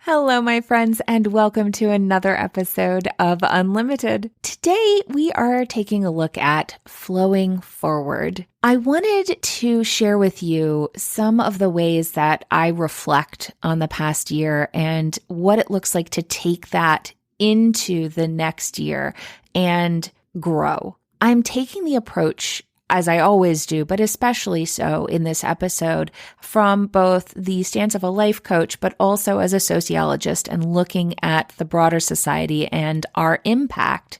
Hello, my friends, and welcome to another episode of Unlimited. Today, we are taking a look at flowing forward. I wanted to share with you some of the ways that I reflect on the past year and what it looks like to take that into the next year and grow. I'm taking the approach, as I always do, but especially so in this episode, from both the stance of a life coach, but also as a sociologist and looking at the broader society and our impact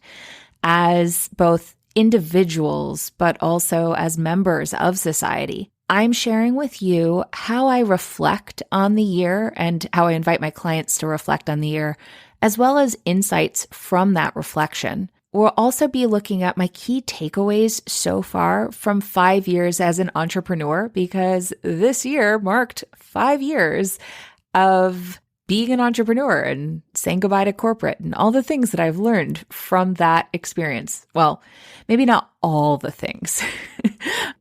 as both individuals, but also as members of society. I'm sharing with you how I reflect on the year and how I invite my clients to reflect on the year, as well as insights from that reflection. We'll also be looking at my key takeaways so far from 5 years as an entrepreneur, because this year marked 5 years of being an entrepreneur and saying goodbye to corporate and all the things that I've learned from that experience. Well, maybe not all the things.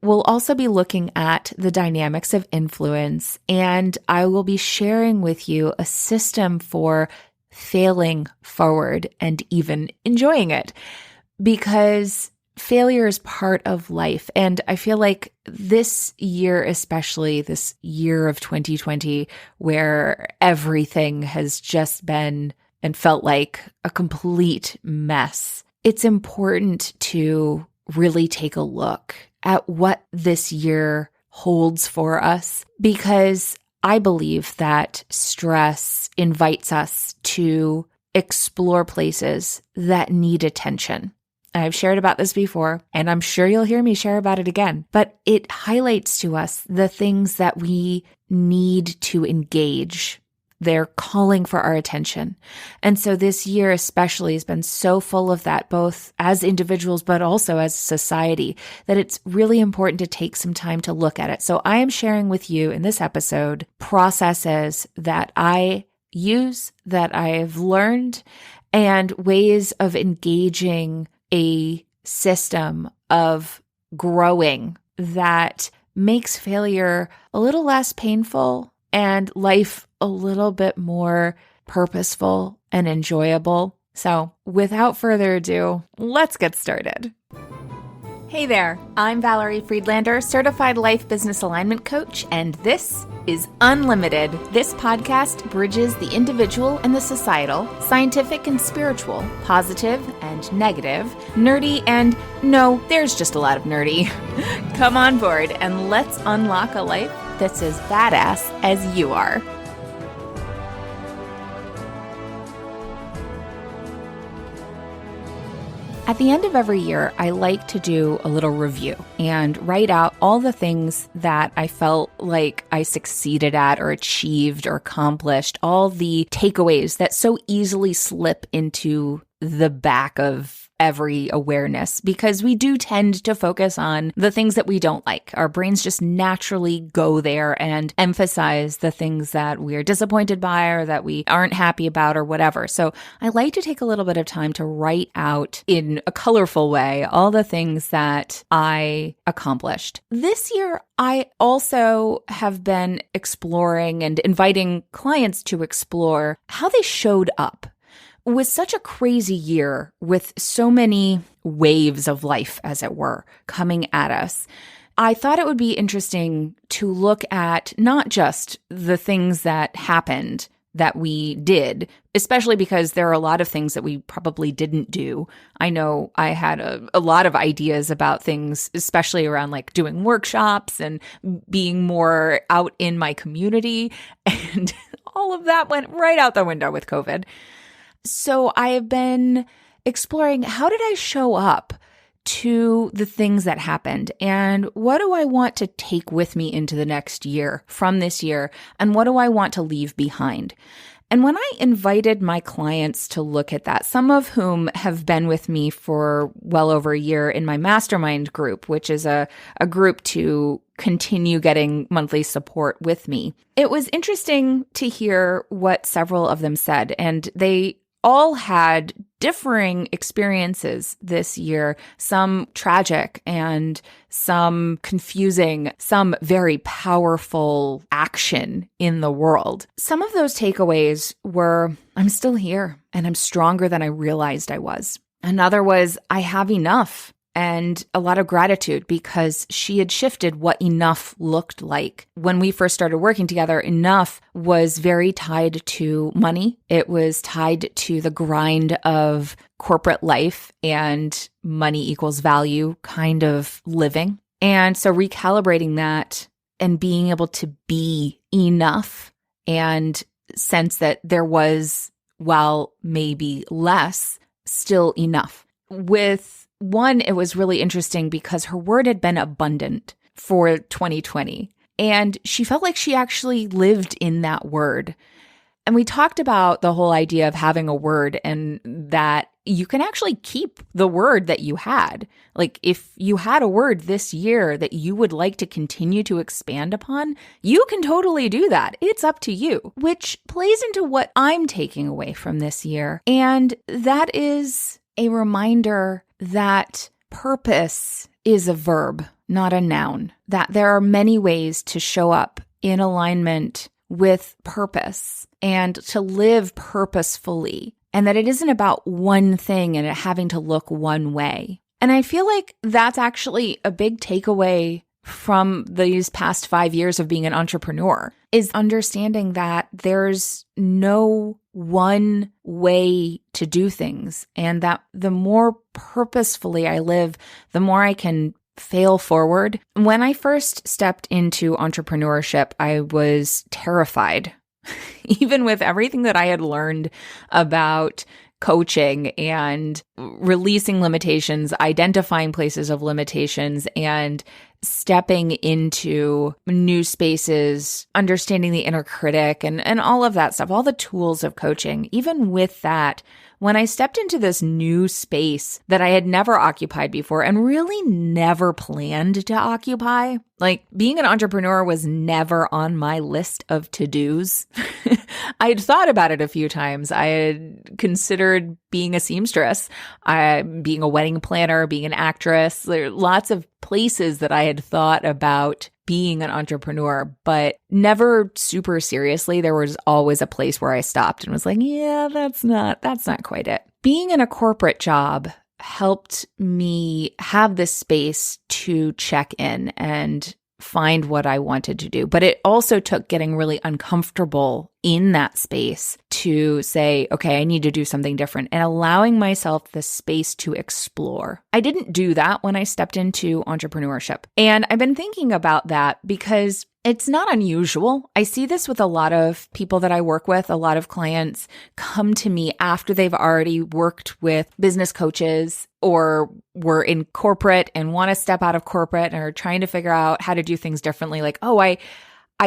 We'll also be looking at the dynamics of influence, and I will be sharing with you a system for failing forward and even enjoying it, because failure is part of life. And I feel like this year, especially this year of 2020, where everything has just been and felt like a complete mess, it's important to really take a look at what this year holds for us, because I believe that stress invites us to explore places that need attention. I've shared about this before, and I'm sure you'll hear me share about it again, but it highlights to us the things that we need to engage. They're calling for our attention. And so this year especially has been so full of that, both as individuals, but also as society, that it's really important to take some time to look at it. So I am sharing with you in this episode processes that I use, that I've learned, and ways of engaging a system of growing that makes failure a little less painful and life a little bit more purposeful and enjoyable. So without further ado, let's get started. Hey there, I'm Valerie Friedlander, Certified Life Business Alignment Coach, and this is Unlimited. This podcast bridges the individual and the societal, scientific and spiritual, positive and negative, nerdy and no, there's just a lot of nerdy. Come on board and let's unlock a life that's as badass as you are. At the end of every year, I like to do a little review and write out all the things that I felt like I succeeded at or achieved or accomplished, all the takeaways that so easily slip into the back of every awareness, because we do tend to focus on the things that we don't like. Our brains just naturally go there and emphasize the things that we're disappointed by or that we aren't happy about or whatever. So I like to take a little bit of time to write out in a colorful way all the things that I accomplished. This year, I also have been exploring and inviting clients to explore how they showed up. With such a crazy year, with so many waves of life, as it were, coming at us, I thought it would be interesting to look at not just the things that happened that we did, especially because there are a lot of things that we probably didn't do. I know I had a lot of ideas about things, especially around like doing workshops and being more out in my community, and all of that went right out the window with COVID. So I have been exploring, how did I show up to the things that happened, and what do I want to take with me into the next year from this year, and what do I want to leave behind? And when I invited my clients to look at that, some of whom have been with me for well over a year in my mastermind group, which is a group to continue getting monthly support with me, it was interesting to hear what several of them said. And they all had differing experiences this year, some tragic and some confusing, some very powerful action in the world. Some of those takeaways were, I'm still here and I'm stronger than I realized I was. Another was, I have enough. And a lot of gratitude because she had shifted what enough looked like. When we first started working together, enough was very tied to money. It was tied to the grind of corporate life and money equals value kind of living. And so recalibrating that and being able to be enough and sense that there was, while maybe less, still enough. With one, it was really interesting because her word had been abundant for 2020, and she felt like she actually lived in that word. And we talked about the whole idea of having a word and that you can actually keep the word that you had. Like if you had a word this year that you would like to continue to expand upon, you can totally do that. It's up to you, which plays into what I'm taking away from this year. And that is a reminder that purpose is a verb, not a noun, that there are many ways to show up in alignment with purpose and to live purposefully, and that it isn't about one thing and it having to look one way. And I feel like that's actually a big takeaway from these past 5 years of being an entrepreneur, is understanding that there's no one way to do things, and that the more purposefully I live, the more I can fail forward. When I first stepped into entrepreneurship, I was terrified, even with everything that I had learned about coaching and releasing limitations, identifying places of limitations, and stepping into new spaces, understanding the inner critic and all of that stuff, all the tools of coaching. Even with that, when I stepped into this new space that I had never occupied before and really never planned to occupy, like being an entrepreneur was never on my list of to-dos. I had thought about it a few times. I had considered being a seamstress, being a wedding planner, being an actress. There are lots of places that I had thought about being an entrepreneur, but never super seriously. There was always a place where I stopped and was like, yeah, that's not quite it. Being in a corporate job helped me have this space to check in and find what I wanted to do. But it also took getting really uncomfortable in that space to say, okay, I need to do something different, and allowing myself the space to explore. I didn't do that when I stepped into entrepreneurship. And I've been thinking about that because it's not unusual. I see this with a lot of people that I work with. A lot of clients come to me after they've already worked with business coaches or were in corporate and want to step out of corporate and are trying to figure out how to do things differently. Like, oh, I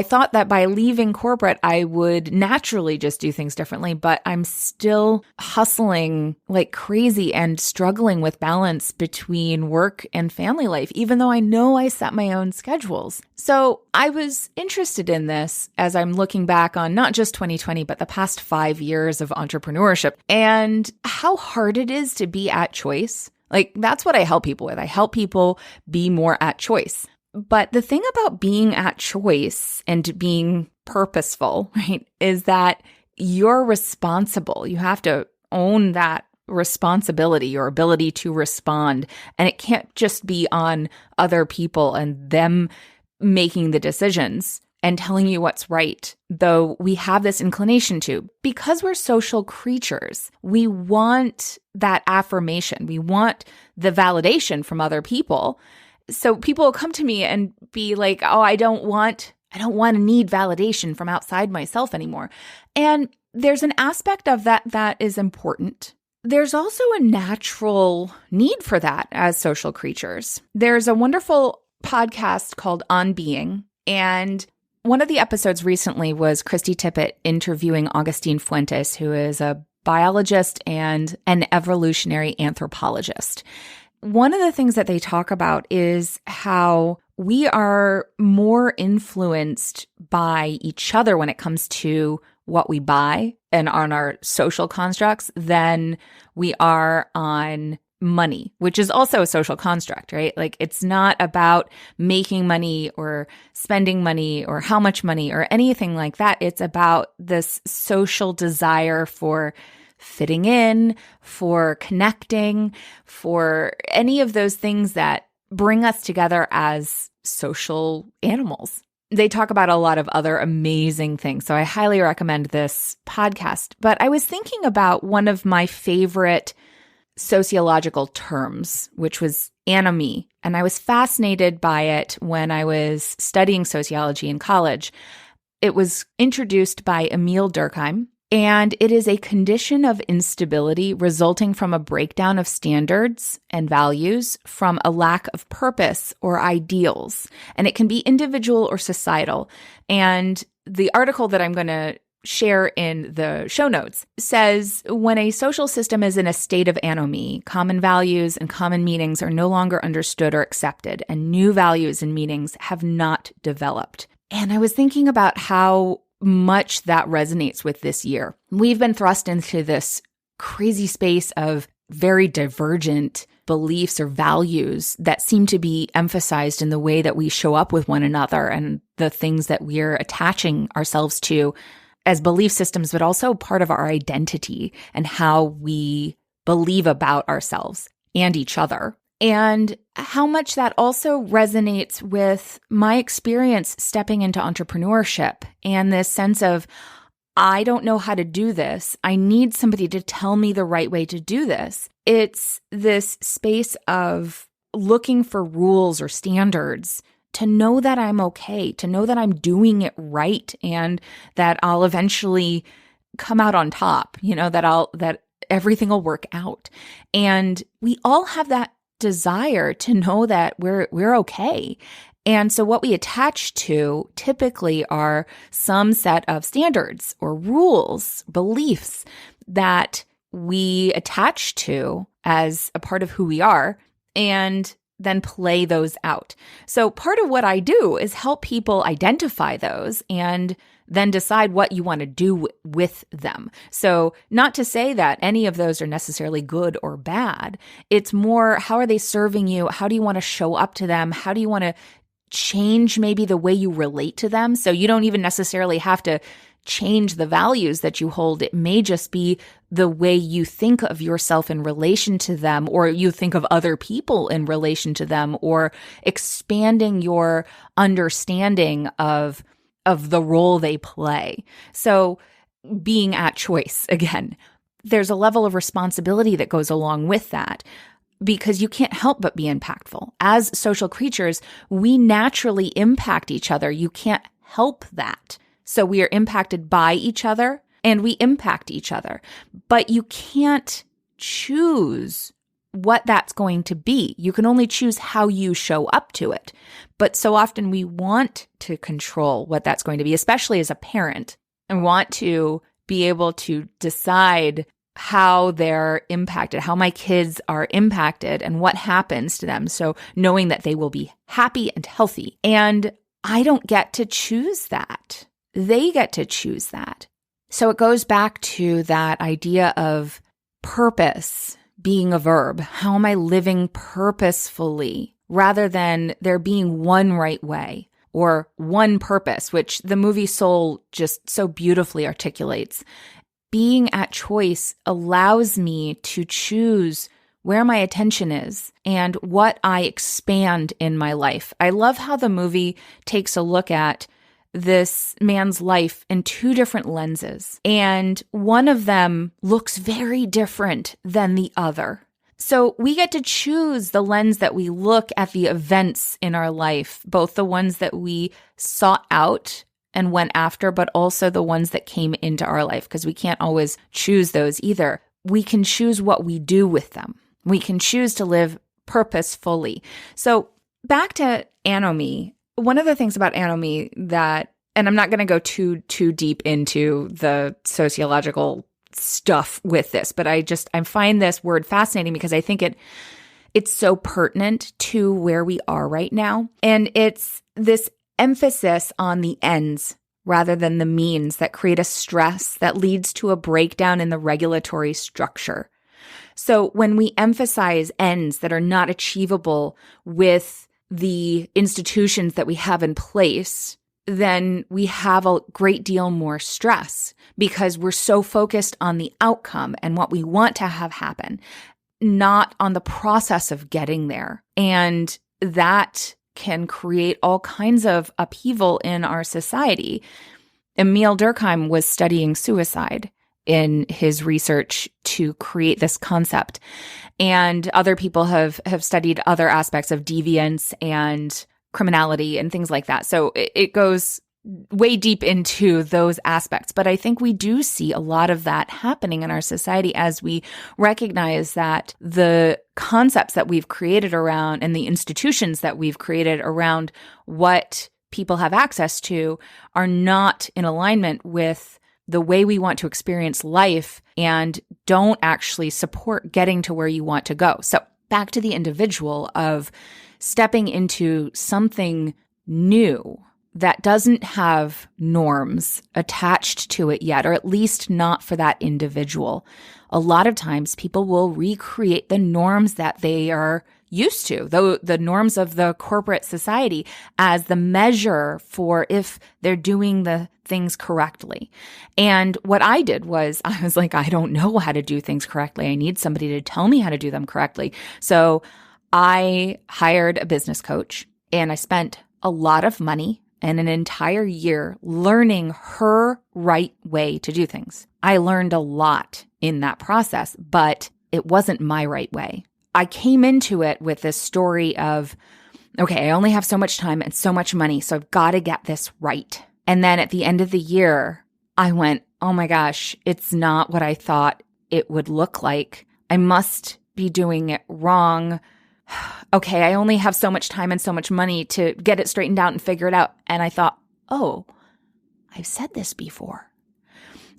thought that by leaving corporate, I would naturally just do things differently, but I'm still hustling like crazy and struggling with balance between work and family life, even though I know I set my own schedules. So I was interested in this as I'm looking back on not just 2020, but the past 5 years of entrepreneurship and how hard it is to be at choice. Like that's what I help people with. I help people be more at choice. But the thing about being at choice and being purposeful, right, is that you're responsible. You have to own that responsibility, your ability to respond. And it can't just be on other people and them making the decisions and telling you what's right, though we have this inclination to. Because we're social creatures, we want that affirmation. We want the validation from other people. So people will come to me and be like, oh, I don't want to need validation from outside myself anymore. And there's an aspect of that is important. There's also a natural need for that as social creatures. There's a wonderful podcast called On Being, and one of the episodes recently was Christy Tippett interviewing Augustine Fuentes, who is a biologist and an evolutionary anthropologist. One of the things that they talk about is how we are more influenced by each other when it comes to what we buy and on our social constructs than we are on money, which is also a social construct, right? Like it's not about making money or spending money or how much money or anything like that. It's about this social desire for fitting in, for connecting, for any of those things that bring us together as social animals. They talk about a lot of other amazing things. So I highly recommend this podcast. But I was thinking about one of my favorite sociological terms, which was anomie. And I was fascinated by it when I was studying sociology in college. It was introduced by Emil Durkheim, and it is a condition of instability resulting from a breakdown of standards and values, from a lack of purpose or ideals. And it can be individual or societal. And the article that I'm going to share in the show notes says, when a social system is in a state of anomie, common values and common meanings are no longer understood or accepted, and new values and meanings have not developed. And I was thinking about how much that resonates with this year. We've been thrust into this crazy space of very divergent beliefs or values that seem to be emphasized in the way that we show up with one another and the things that we're attaching ourselves to as belief systems, but also part of our identity and how we believe about ourselves and each other. And how much that also resonates with my experience stepping into entrepreneurship and this sense of, I don't know how to do this. I need somebody to tell me the right way to do this. It's this space of looking for rules or standards to know that I'm okay, to know that I'm doing it right, and that I'll eventually come out on top, that everything will work out. And we all have that desire to know that we're okay. And so what we attach to typically are some set of standards or rules, beliefs that we attach to as a part of who we are, and then play those out. So part of what I do is help people identify those and then decide what you want to do with them. So not to say that any of those are necessarily good or bad. It's more, how are they serving you? How do you want to show up to them? How do you want to change maybe the way you relate to them? So you don't even necessarily have to change the values that you hold. It may just be the way you think of yourself in relation to them, or you think of other people in relation to them, or expanding your understanding of the role they play. So being at choice, again, there's a level of responsibility that goes along with that, because you can't help but be impactful. As social creatures, we naturally impact each other. You can't help that. So we are impacted by each other and we impact each other, but you can't choose what that's going to be. You can only choose how you show up to it. But so often we want to control what that's going to be, especially as a parent, and want to be able to decide how they're impacted, how my kids are impacted and what happens to them. So knowing that they will be happy and healthy. And I don't get to choose that. They get to choose that. So it goes back to that idea of purpose being a verb. How am I living purposefully, rather than there being one right way or one purpose, which the movie Soul just so beautifully articulates. Being at choice allows me to choose where my attention is and what I expand in my life. I love how the movie takes a look at this man's life in two different lenses, and one of them looks very different than the other. So we get to choose the lens that we look at the events in our life, both the ones that we sought out and went after, but also the ones that came into our life, because we can't always choose those either. We can choose what we do with them. We can choose to live purposefully. So back to anomie. One of the things about anomie that, and I'm not going to go too deep into the sociological stuff with this, but I find this word fascinating because I think it's so pertinent to where we are right now. And it's this emphasis on the ends rather than the means that create a stress that leads to a breakdown in the regulatory structure. So when we emphasize ends that are not achievable with the institutions that we have in place, then we have a great deal more stress because we're so focused on the outcome and what we want to have happen, not on the process of getting there. And that can create all kinds of upheaval in our society. Emil Durkheim was studying suicide in his research to create this concept. And other people have studied other aspects of deviance and criminality and things like that. So it goes way deep into those aspects. But I think we do see a lot of that happening in our society as we recognize that the concepts that we've created around and the institutions that we've created around what people have access to are not in alignment with the way we want to experience life and don't actually support getting to where you want to go. So back to the individual of stepping into something new that doesn't have norms attached to it yet, or at least not for that individual. A lot of times people will recreate the norms that they are used to, though the norms of the corporate society, as the measure for if they're doing the things correctly. And what I did was I was like, I don't know how to do things correctly. I need somebody to tell me how to do them correctly. So I hired a business coach and I spent a lot of money and an entire year learning her right way to do things. I learned a lot in that process, but it wasn't my right way. I came into it with this story of, okay, I only have so much time and so much money, so I've got to get this right. And then at the end of the year, I went, oh my gosh, it's not what I thought it would look like. I must be doing it wrong. Okay, I only have so much time and so much money to get it straightened out and figure it out. And I thought, oh, I've said this before.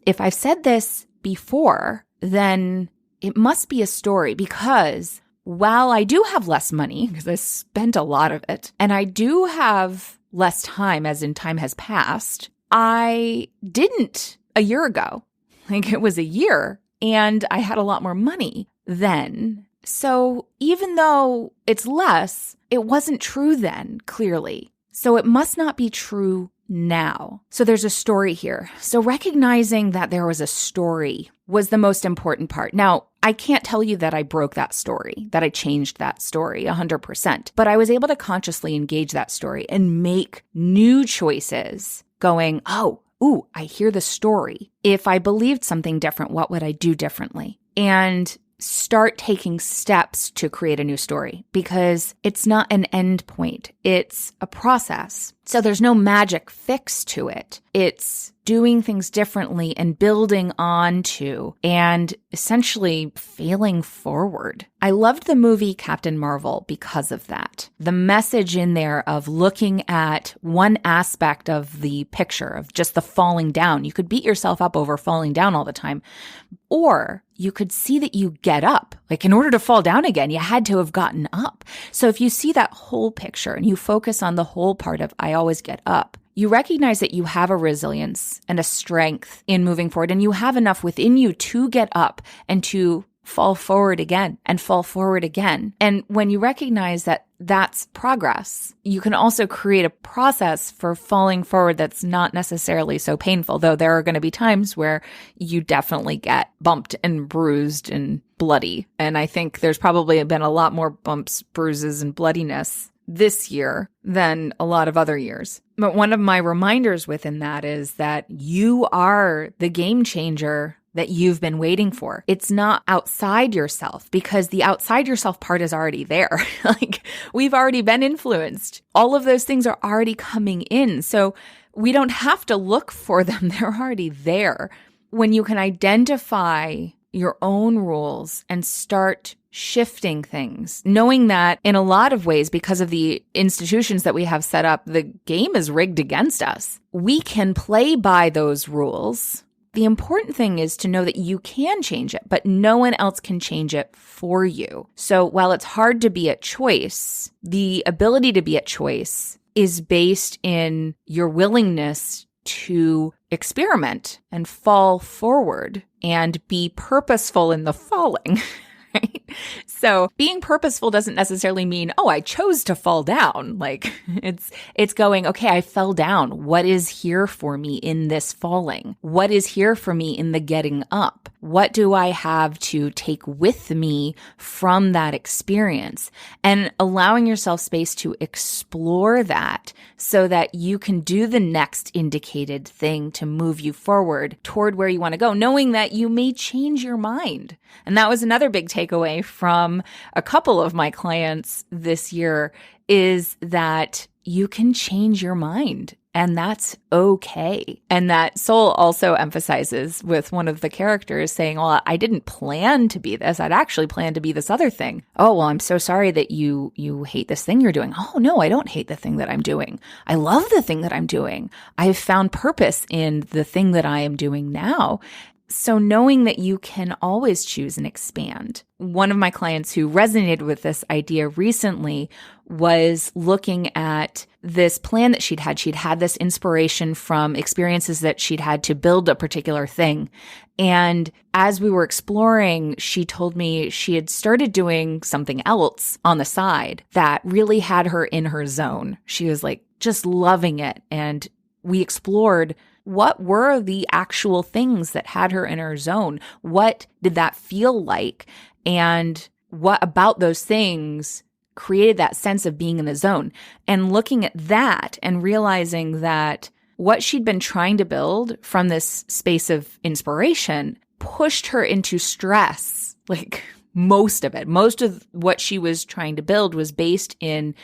If I've said this before, then it must be a story, because while I do have less money, because I spent a lot of it, and I do have less time, as in time has passed, I didn't a year ago. Like, it was a year and I had a lot more money then. So even though it's less, it wasn't true then, clearly. So it must not be true now. So there's a story here. So recognizing that there was a story was the most important part. Now, I can't tell you that I broke that story, that I changed that story 100%, but I was able to consciously engage that story and make new choices going, ooh, I hear the story. If I believed something different, what would I do differently? And start taking steps to create a new story, because it's not an end point. It's a process. So there's no magic fix to it. It's doing things differently and building onto and essentially failing forward. I loved the movie Captain Marvel because of that. The message in there of looking at one aspect of the picture of just the falling down. You could beat yourself up over falling down all the time, or you could see that you get up. Like, in order to fall down again, you had to have gotten up. So if you see that whole picture and you focus on the whole part of I always get up, you recognize that you have a resilience and a strength in moving forward, and you have enough within you to get up and to fall forward again and fall forward again. And when you recognize that that's progress, you can also create a process for falling forward that's not necessarily so painful, though there are going to be times where you definitely get bumped and bruised and bloody. And I think there's probably been a lot more bumps, bruises, and bloodiness this year than a lot of other years. But one of my reminders within that is that you are the game changer that you've been waiting for. It's not outside yourself, because the outside yourself part is already there. Like, we've already been influenced. All of those things are already coming in. So we don't have to look for them. They're already there. When you can identify your own rules and start shifting things, knowing that in a lot of ways, because of the institutions that we have set up, the game is rigged against us. We can play by those rules. The important thing is to know that you can change it, but no one else can change it for you. So while it's hard to be at choice, the ability to be at choice is based in your willingness to experiment and fall forward and be purposeful in the falling. Right? So being purposeful doesn't necessarily mean, oh, I chose to fall down. Like it's going, okay, I fell down. What is here for me in this falling? What is here for me in the getting up? What do I have to take with me from that experience? And allowing yourself space to explore that so that you can do the next indicated thing to move you forward toward where you want to go, knowing that you may change your mind. And that was another big takeaway from a couple of my clients this year, is that you can change your mind. And that's okay. And that Soul also emphasizes with one of the characters saying, well, I didn't plan to be this. I'd actually planned to be this other thing. Oh, well, I'm so sorry that you hate this thing you're doing. Oh, no, I don't hate the thing that I'm doing. I love the thing that I'm doing. I have found purpose in the thing that I am doing now. So knowing that you can always choose and expand. One of my clients who resonated with this idea recently was looking at this plan that she'd had. She'd had this inspiration from experiences that she'd had to build a particular thing. And as we were exploring, she told me she had started doing something else on the side that really had her in her zone. She was like just loving it. And we explored what were the actual things that had her in her zone? What did that feel like? And what about those things created that sense of being in the zone? And looking at that and realizing that what she'd been trying to build from this space of inspiration pushed her into stress. Like most of it, most of what she was trying to build was based in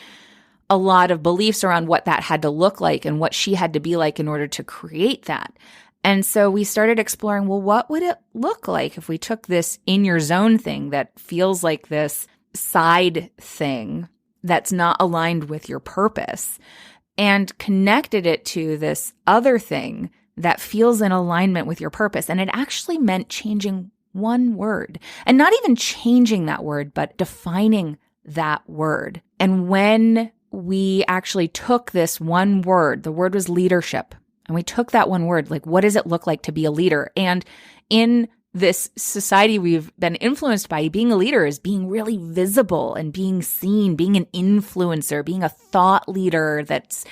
a lot of beliefs around what that had to look like and what she had to be like in order to create that. And so we started exploring, well, what would it look like if we took this in your zone thing that feels like this side thing that's not aligned with your purpose and connected it to this other thing that feels in alignment with your purpose. And it actually meant changing one word, and not even changing that word, but defining that word. And when we actually took this one word, the word was leadership, and we took that one word, like, what does it look like to be a leader? And in this society we've been influenced by, being a leader is being really visible and being seen, being an influencer, being a thought leader that's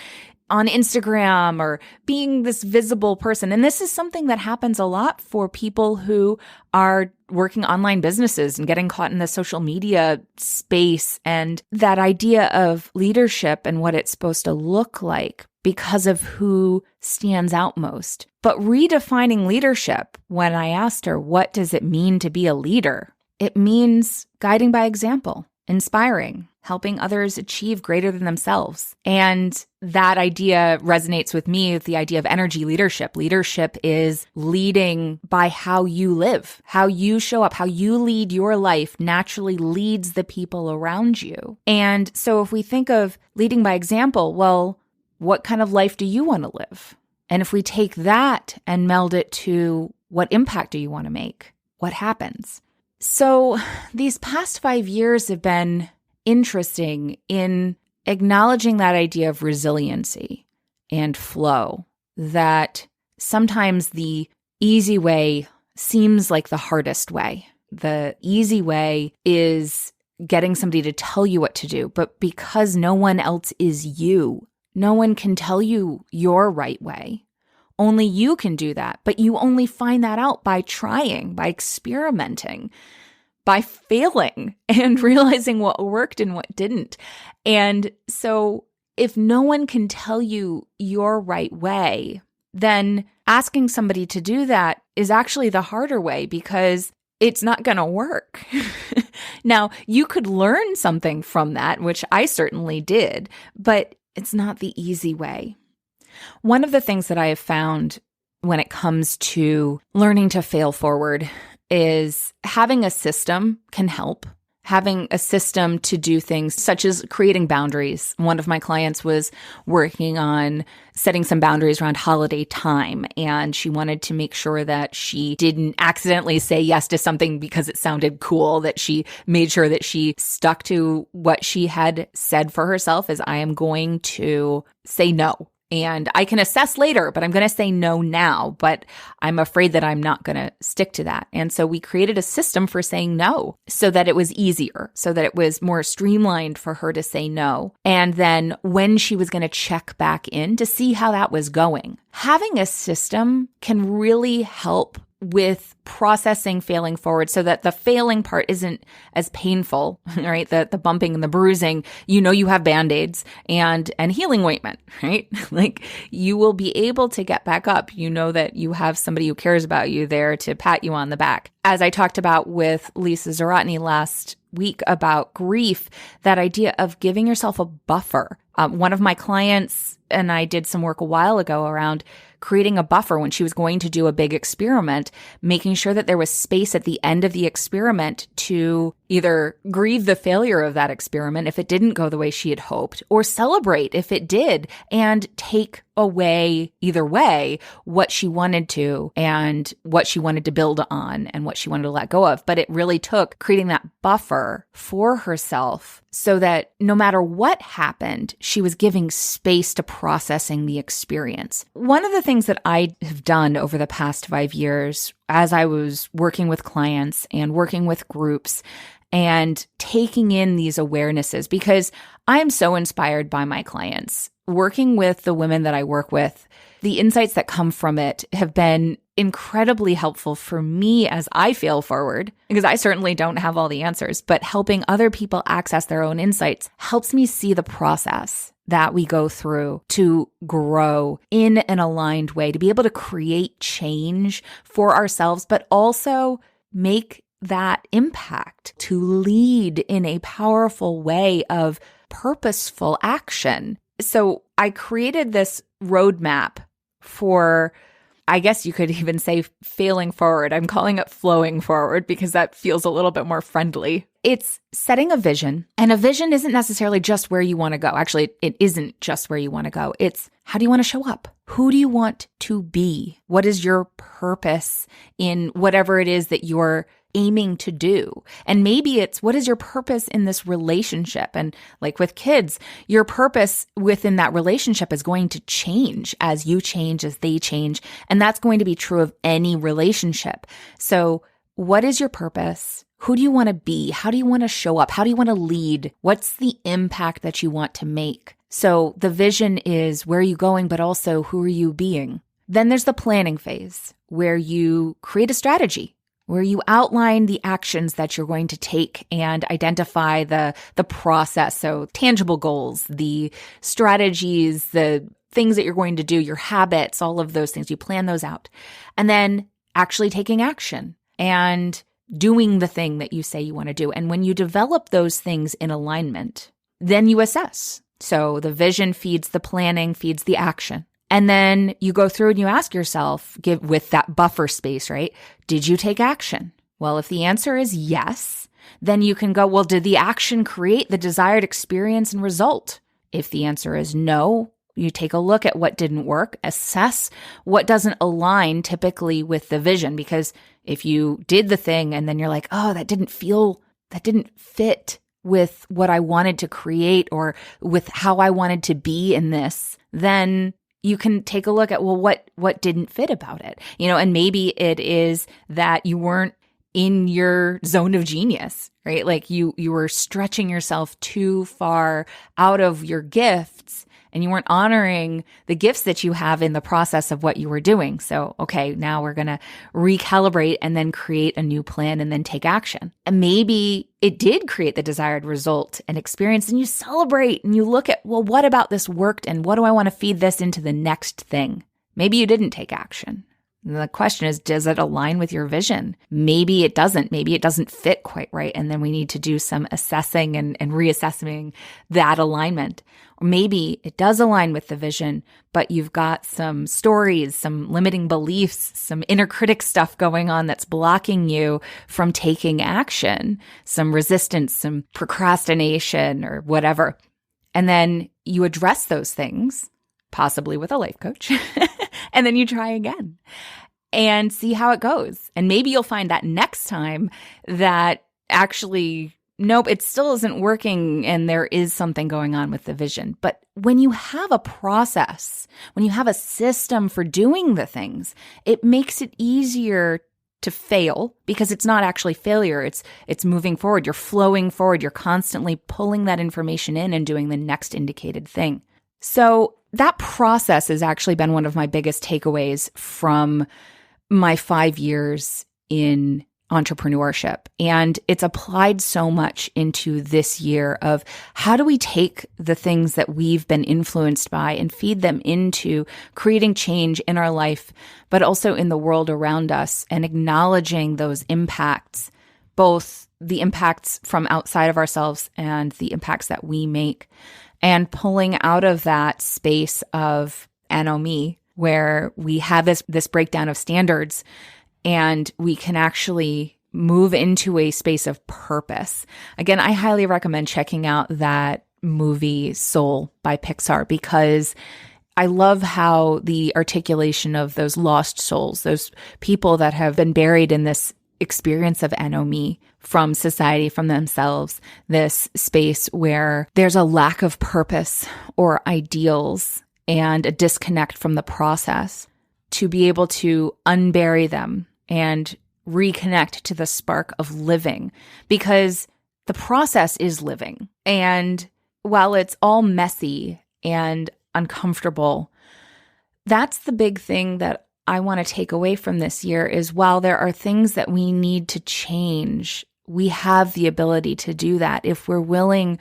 on Instagram, or being this visible person. And this is something that happens a lot for people who are working online businesses and getting caught in the social media space, and that idea of leadership and what it's supposed to look like because of who stands out most. But redefining leadership, when I asked her, what does it mean to be a leader? It means guiding by example, inspiring, helping others achieve greater than themselves. And that idea resonates with me with the idea of energy leadership. Leadership is leading by how you live, how you show up, how you lead your life naturally leads the people around you. And so if we think of leading by example, well, what kind of life do you want to live? And if we take that and meld it to what impact do you want to make? What happens? So these past 5 years have been interesting in acknowledging that idea of resiliency and flow, that sometimes the easy way seems like the hardest way. The easy way is getting somebody to tell you what to do, but because no one else is you, no one can tell you your right way. Only you can do that, but you only find that out by trying, by experimenting, by failing and realizing what worked and what didn't. And so if no one can tell you your right way, then asking somebody to do that is actually the harder way, because it's not going to work. Now, you could learn something from that, which I certainly did, but it's not the easy way. One of the things that I have found when it comes to learning to fail forward is having a system can help. Having a system to do things such as creating boundaries. One of my clients was working on setting some boundaries around holiday time, and she wanted to make sure that she didn't accidentally say yes to something because it sounded cool, that she made sure that she stuck to what she had said for herself, as I am going to say no. And I can assess later, but I'm going to say no now, but I'm afraid that I'm not going to stick to that. And so we created a system for saying no so that it was easier, so that it was more streamlined for her to say no. And then when she was going to check back in to see how that was going. Having a system can really help with processing failing forward so that the failing part isn't as painful, right? The bumping and the bruising, you have Band-Aids and healing ointment, right? Like you will be able to get back up. You know that you have somebody who cares about you there to pat you on the back. As I talked about with Lisa Zaratny last week about grief, that idea of giving yourself a buffer. One of my clients and I did some work a while ago around creating a buffer when she was going to do a big experiment, making sure that there was space at the end of the experiment to either grieve the failure of that experiment if it didn't go the way she had hoped, or celebrate if it did, and take away either way what she wanted to and what she wanted to build on and what she wanted to let go of. But it really took creating that buffer for herself so that no matter what happened, she was giving space to processing the experience. One of the things that I have done over the past 5 years as I was working with clients and working with groups and taking in these awarenesses, because I'm so inspired by my clients. Working with the women that I work with, the insights that come from it have been incredibly helpful for me as I fail forward, because I certainly don't have all the answers, but helping other people access their own insights helps me see the process that we go through to grow in an aligned way, to be able to create change for ourselves, but also make that impact, to lead in a powerful way of purposeful action. So I created this roadmap for, I guess you could even say, failing forward. I'm calling it flowing forward because that feels a little bit more friendly. It's setting a vision, and a vision isn't necessarily just where you want to go. Actually, it isn't just where you want to go. It's how do you want to show up? Who do you want to be? What is your purpose in whatever it is that you're aiming to do? And maybe it's, what is your purpose in this relationship? And like with kids, your purpose within that relationship is going to change as you change, as they change. And that's going to be true of any relationship. So what is your purpose? Who do you want to be? How do you want to show up? How do you want to lead? What's the impact that you want to make? So the vision is, where are you going, but also who are you being? Then there's the planning phase where you create a strategy, where you outline the actions that you're going to take and identify the process. So tangible goals, the strategies, the things that you're going to do, your habits, all of those things, you plan those out. And then actually taking action and doing the thing that you say you want to do. And when you develop those things in alignment, then you assess. So the vision feeds the planning, feeds the action. And then you go through and you ask yourself, with that buffer space, right? Did you take action? Well, if the answer is yes, then you can go, well, did the action create the desired experience and result? If the answer is no, you take a look at what didn't work, assess what doesn't align typically with the vision. Because if you did the thing and then you're like, oh, that didn't fit with what I wanted to create or with how I wanted to be in this, then you can take a look at, well, what didn't fit about it? And maybe it is that you weren't in your zone of genius, right? Like you were stretching yourself too far out of your gifts, and you weren't honoring the gifts that you have in the process of what you were doing. So, okay, now we're going to recalibrate and then create a new plan and then take action. And maybe it did create the desired result and experience, and you celebrate and you look at, well, what about this worked, and what do I want to feed this into the next thing? Maybe you didn't take action. And the question is, does it align with your vision? Maybe it doesn't. Maybe it doesn't fit quite right. And then we need to do some assessing and reassessing that alignment. Or maybe it does align with the vision, but you've got some stories, some limiting beliefs, some inner critic stuff going on that's blocking you from taking action, some resistance, some procrastination or whatever. And then you address those things, possibly with a life coach, and then you try again and see how it goes. And maybe you'll find that next time that actually, nope, it still isn't working and there is something going on with the vision. But when you have a process, when you have a system for doing the things, it makes it easier to fail because it's not actually failure. It's moving forward. You're flowing forward. You're constantly pulling that information in and doing the next indicated thing. So that process has actually been one of my biggest takeaways from my 5 years in entrepreneurship. And it's applied so much into this year of how do we take the things that we've been influenced by and feed them into creating change in our life, but also in the world around us, and acknowledging those impacts, both the impacts from outside of ourselves and the impacts that we make, and pulling out of that space of anomie where we have this breakdown of standards and we can actually move into a space of purpose. Again, I highly recommend checking out that movie Soul by Pixar, because I love how the articulation of those lost souls, those people that have been buried in this experience of anomie from society, from themselves, this space where there's a lack of purpose or ideals and a disconnect from the process, to be able to unbury them and reconnect to the spark of living, because the process is living. And while it's all messy and uncomfortable, that's the big thing that I want to take away from this year is while there are things that we need to change, we have the ability to do that if we're willing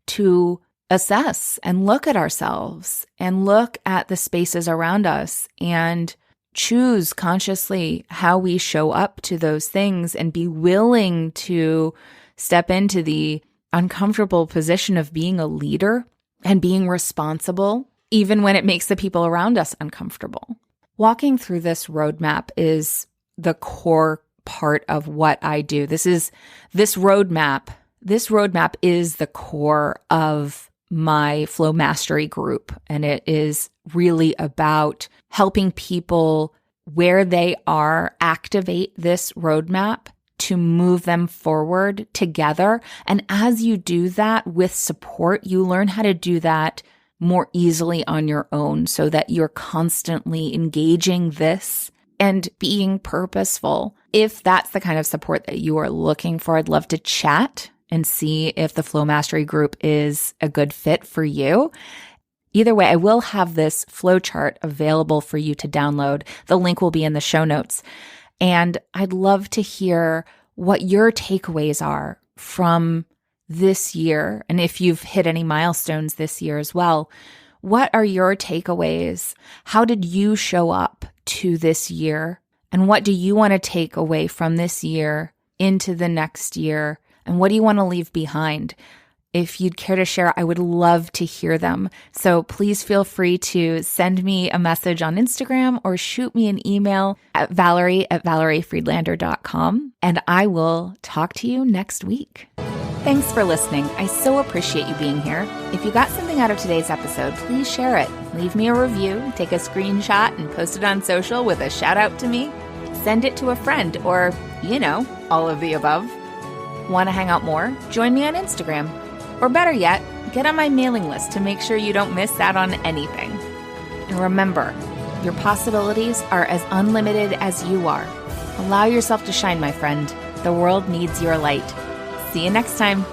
to assess and look at ourselves and look at the spaces around us and choose consciously how we show up to those things, and be willing to step into the uncomfortable position of being a leader and being responsible, even when it makes the people around us uncomfortable. Walking through this roadmap is the core part of what I do. This roadmap is the core of my Flow Mastery group, and it is really about helping people where they are activate this roadmap to move them forward together. And as you do that with support, you learn how to do that more easily on your own, so that you're constantly engaging this and being purposeful. If that's the kind of support that you are looking for, I'd love to chat and see if the Flow Mastery group is a good fit for you. Either way, I will have this flowchart available for you to download. The link will be in the show notes. And I'd love to hear what your takeaways are from this year. And if you've hit any milestones this year as well, what are your takeaways? How did you show up to this year? And what do you want to take away from this year into the next year? And what do you want to leave behind? If you'd care to share, I would love to hear them. So please feel free to send me a message on Instagram or shoot me an email at valerie@valeriefriedlander.com. And I will talk to you next week. Thanks for listening. I so appreciate you being here. If you got something out of today's episode, please share it. Leave me a review, take a screenshot, and post it on social with a shout out to me. Send it to a friend, or, all of the above. Want to hang out more? Join me on Instagram. Or better yet, get on my mailing list to make sure you don't miss out on anything. And remember, your possibilities are as unlimited as you are. Allow yourself to shine, my friend. The world needs your light. See you next time.